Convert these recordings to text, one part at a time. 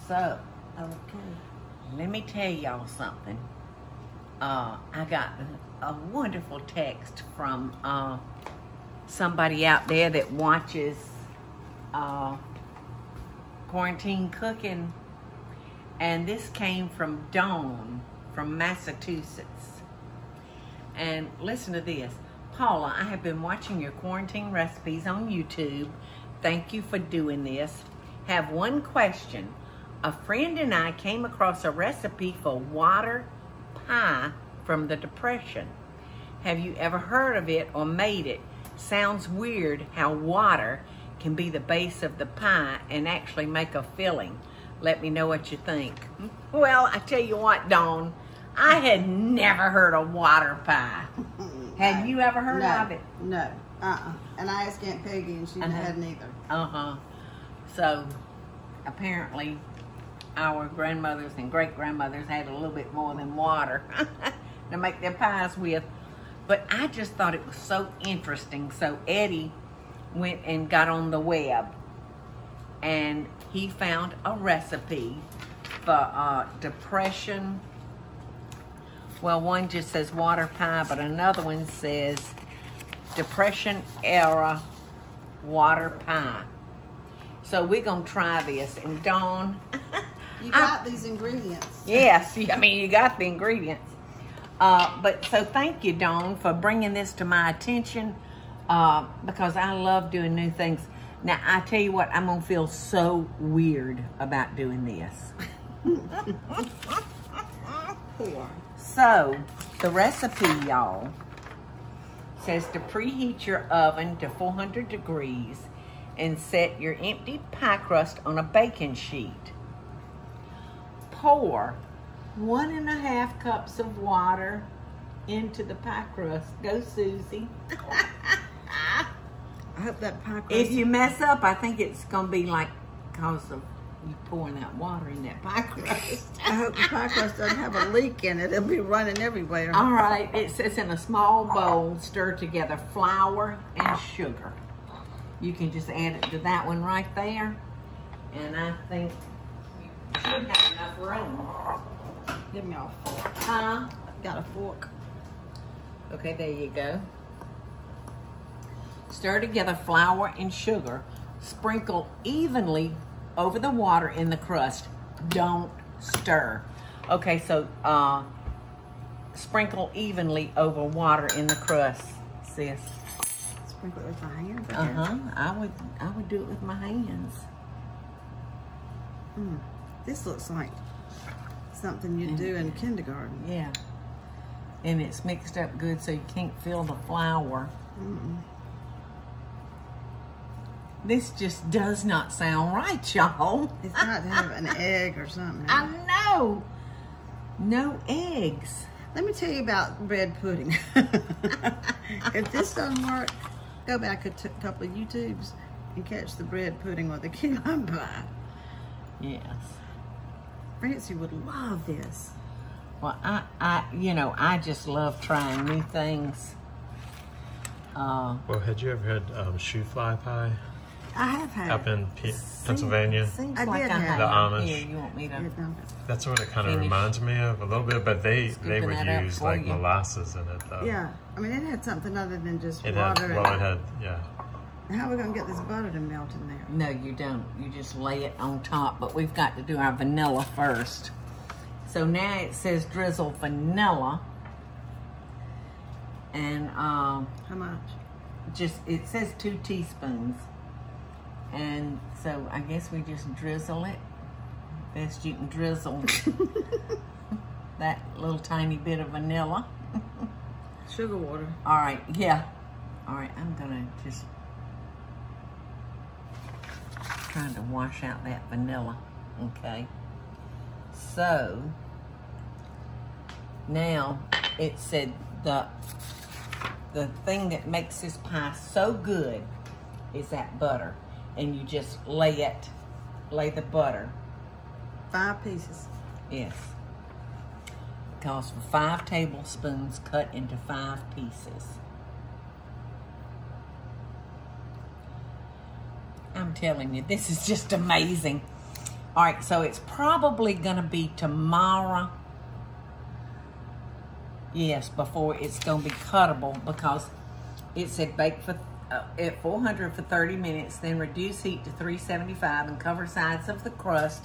So, Okay. let me tell y'all something. I got a wonderful text from somebody out there that watches quarantine cooking, and this came from Dawn from Massachusetts. And listen to this. Paula, I have been watching your quarantine recipes on YouTube. Thank you for doing this. Have one question. A friend and I came across a recipe for water pie from the Depression. Have you ever heard of it or made it? Sounds weird how water can be the base of the pie and actually make a filling. Let me know what you think. Well, I tell you what, Dawn, I had never heard of water pie. Had you ever heard of it? No. And I asked Aunt Peggy, and she hadn't either. So, apparently, our grandmothers and great-grandmothers had a little bit more than water to make their pies with. But I just thought it was so interesting. So, Eddie went and got on the web, and he found a recipe for Depression. Well, one just says water pie, but another one says Depression era water pie. So we're going to try this. And Dawn, you got these ingredients. Yes, I mean, you got the ingredients. But so thank you, Dawn, for bringing this to my attention, because I love doing new things. Now, I tell you what, I'm going to feel so weird about doing this. Poor. So, the recipe, y'all, says to preheat your oven to 400 degrees and set your empty pie crust on a baking sheet. Pour 1.5 cups of water into the pie crust. Go, Susie. I hope that pie crust... If you mess up, I think it's going to be like because of you pouring that water in that pie crust. I hope the pie crust doesn't have a leak in it. It'll be running everywhere. All right. It says in a small bowl, stir together flour and sugar. You can just add it to that one right there. And I think you should have enough room. Give me a fork. Huh? Got a fork. Okay, there you go. Stir together flour and sugar. Sprinkle evenly over the water in the crust. Don't stir. Okay, so sprinkle evenly over water in the crust, sis. Sprinkle it with my hands. I would do it with my hands. This looks like something you do in kindergarten. Yeah. And it's mixed up good so you can't feel the flour. This just does not sound right, y'all. It's not to have an egg or something. I know. No eggs. Let me tell you about bread pudding. If this doesn't work, go back a couple of YouTubes and catch the bread pudding with the key lime pie. Yes. Francie would love this. Well, I just love trying new things. Well, had you ever had shoe fly pie? I have had up in Pennsylvania. Seems I like did I have the have. Amish. Here, you want me to? That's what it kind of Finish. reminds me of a little bit, but they Scooping would that up use for like you. molasses in it though. Yeah, I mean it had something other than just It had, water. well, it had, yeah. How are we gonna get this butter to melt in there? No, you don't. You just lay it on top, but we've got to do our vanilla first. So now it says drizzle vanilla. And How much? just, it says 2 teaspoons. And so I guess we just drizzle it. Best you can drizzle that little tiny bit of vanilla. Sugar water. All right, yeah. All right, I'm gonna just trying to wash out that vanilla, okay? So, now it said the thing that makes this pie so good is that butter. And you just lay the butter. 5 pieces. Yes. It calls for 5 tablespoons cut into 5 pieces. I'm telling you, this is just amazing. All right, so it's probably gonna be tomorrow. Yes, before it's gonna be cuttable, because it said bake for at 400 for 30 minutes, then reduce heat to 375 and cover sides of the crust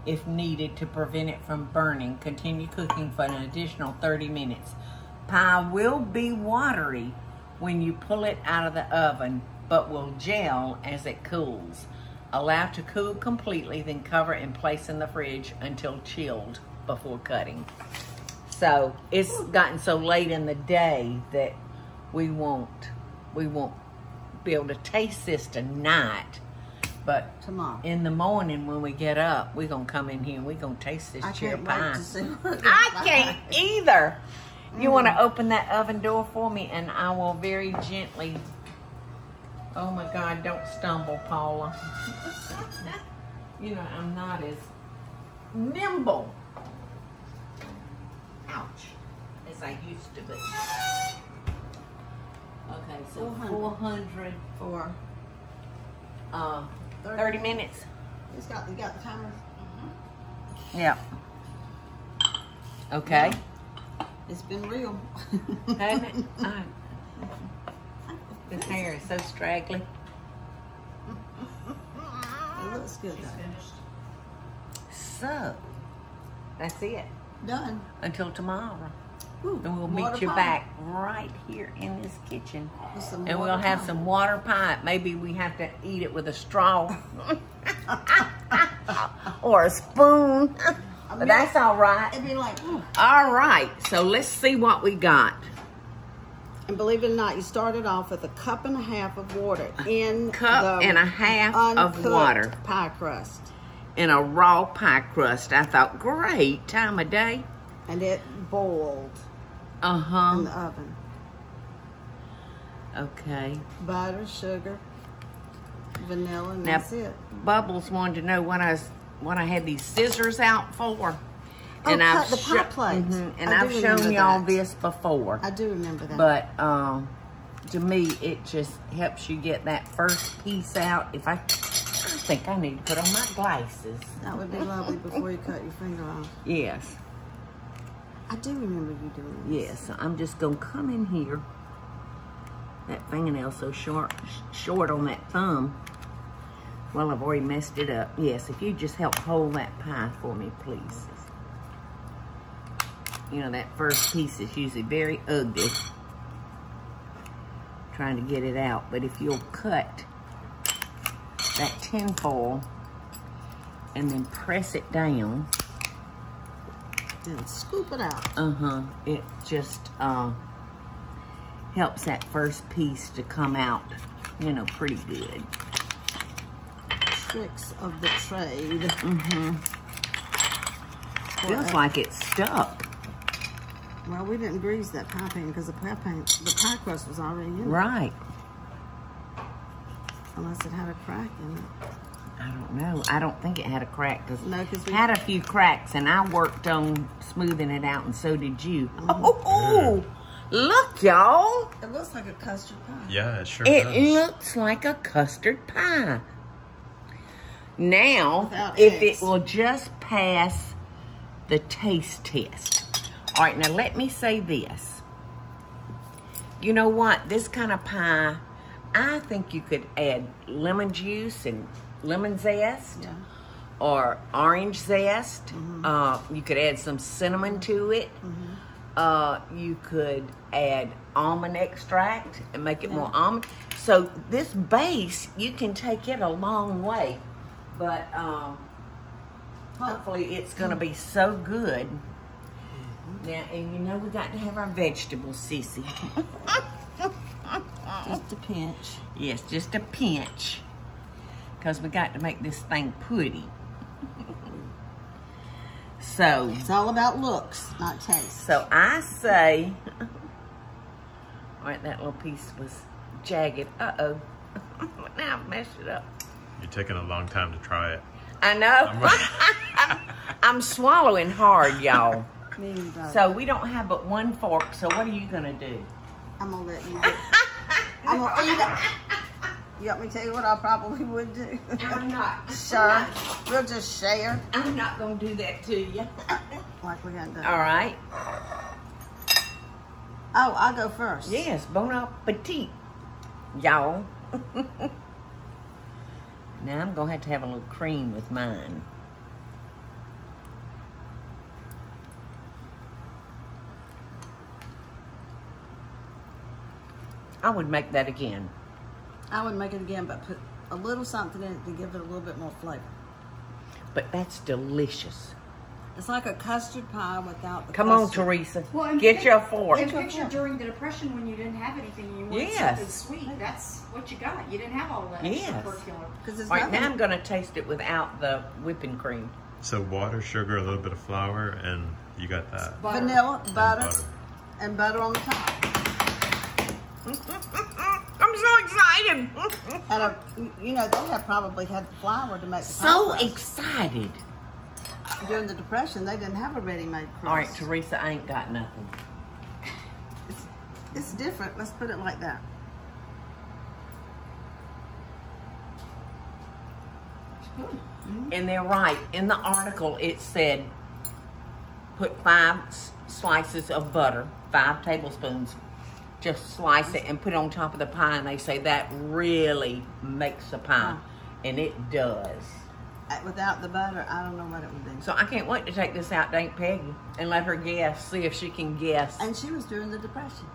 if needed to prevent it from burning. Continue cooking for an additional 30 minutes. Pie will be watery when you pull it out of the oven, but will gel as it cools. Allow to cool completely, then cover and place in the fridge until chilled before cutting. So it's gotten so late in the day that we won't be able to taste this tonight. But tomorrow in the morning when we get up, we're gonna come in here and we're gonna taste this cherry pie. I can't either. You want to open that oven door for me, and I will very gently. Oh my God, don't stumble, Paula. You know, I'm not as nimble. Ouch. As I used to be. Okay, so 400 for 30 minutes. You got the timer? Yep. Okay. It's been real. Hasn't it? This hair is so straggly. It looks good though. So, that's it. Done. Until tomorrow. Ooh, and we'll meet you back right here in this kitchen. And we'll have some water pie. Maybe we have to eat it with a straw. Or a spoon. But that's all right. It'd be like, all right, so let's see what we got. And believe it or not, you started off with a cup and a half of water in cup and a half of water. Pie crust. In a raw pie crust. I thought, great time of day. And it boiled in the oven. Okay. Butter, sugar, vanilla, and that's it. Bubbles wanted to know what I had these scissors out for. Oh, and cut the pie plate. And I've shown y'all this before. I do remember that. But to me, it just helps you get that first piece out. If I think I need to put on my glasses. That would be lovely before you cut your finger off. Yes. I do remember you doing this. Yes, so I'm just gonna come in here. That fingernail so short on that thumb. Well, I've already messed it up. Yes, if you just help hold that pie for me, please. You know, that first piece is usually very ugly. Trying to get it out. But if you'll cut that tin foil and then press it down. Then scoop it out. It just helps that first piece to come out, you know, pretty good. Tricks of the trade. Feels like it's stuck. Well, we didn't grease that pie pan because the pie crust was already in it. Right. Unless it had a crack in it. I don't know. I don't think it had a crack because it had a few cracks, and I worked on smoothing it out, and so did you. Oh, look, y'all. It looks like a custard pie. Yeah, it sure does. It looks like a custard pie. Now, if it will just pass the taste test. All right, now let me say this. You know what? This kind of pie, I think you could add lemon juice and lemon zest or orange zest. You could add some cinnamon to it. You could add almond extract and make it more almond. So this base, you can take it a long way. But hopefully it's going to be so good. Now, and you know we got to have our vegetables, Sissy. Just a pinch. Yes, just a pinch. Because we got to make this thing pretty. So. It's all about looks, not taste. So I say. All right, that little piece was jagged. Uh-oh. Now I've messed it up. You're taking a long time to try it. I know. I'm swallowing hard, y'all. So we don't have but one fork, so what are you going to do? I'm going to let you do it. I'm going to eat it. You want me to tell you what I probably would do? I'm not. Sure. We'll just share. I'm not going to do that to you. Like we're going to do. All right. Oh, I'll go first. Yes, bon appetit, y'all. Now I'm going to have a little cream with mine. I would make that again. I would make it again, but put a little something in it to give it a little bit more flavor. But that's delicious. It's like a custard pie without the Come custard. on, Teresa. Well, Get your fork. And picture during the Depression when you didn't have anything and you wanted Yes. something sweet. That's what you got. You didn't have all that Yes. extracurricular. Because it's All right, nothing. now I'm going to taste it without the whipping cream. So water, sugar, a little bit of flour, and you got that. Butter. Vanilla, And butter, and butter on the top. I'm so excited. And you know, they have probably had flour to make the So pie crust. excited. During the Depression, they didn't have a ready-made crust. All right, Teresa, I ain't got nothing. It's different. Let's put it like that. And they're right. In the article, it said put 5 slices of butter, 5 tablespoons. Just slice it and put it on top of the pie. And they say that really makes a pie. And it does. Without the butter, I don't know what it would be. So I can't wait to take this out to Aunt Peggy and let her guess, see if she can guess. And she was during the Depression.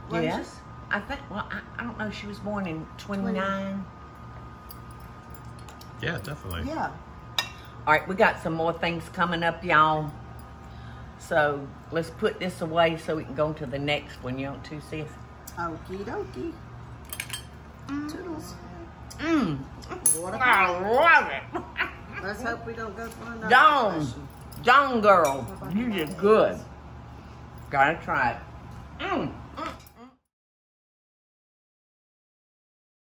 Wasn't Yes. I think, well, I don't know. She was born in 29. Yeah, definitely. she? Yeah. All right, we got some more things coming up, y'all. So let's put this away so we can go to the next one. You want to, sis? Okie dokie. Toodles. Mmm. What I love it. Let's hope we don't go for another Dawn. Depression. Dawn girl. You did good. Gotta try it. Mmm.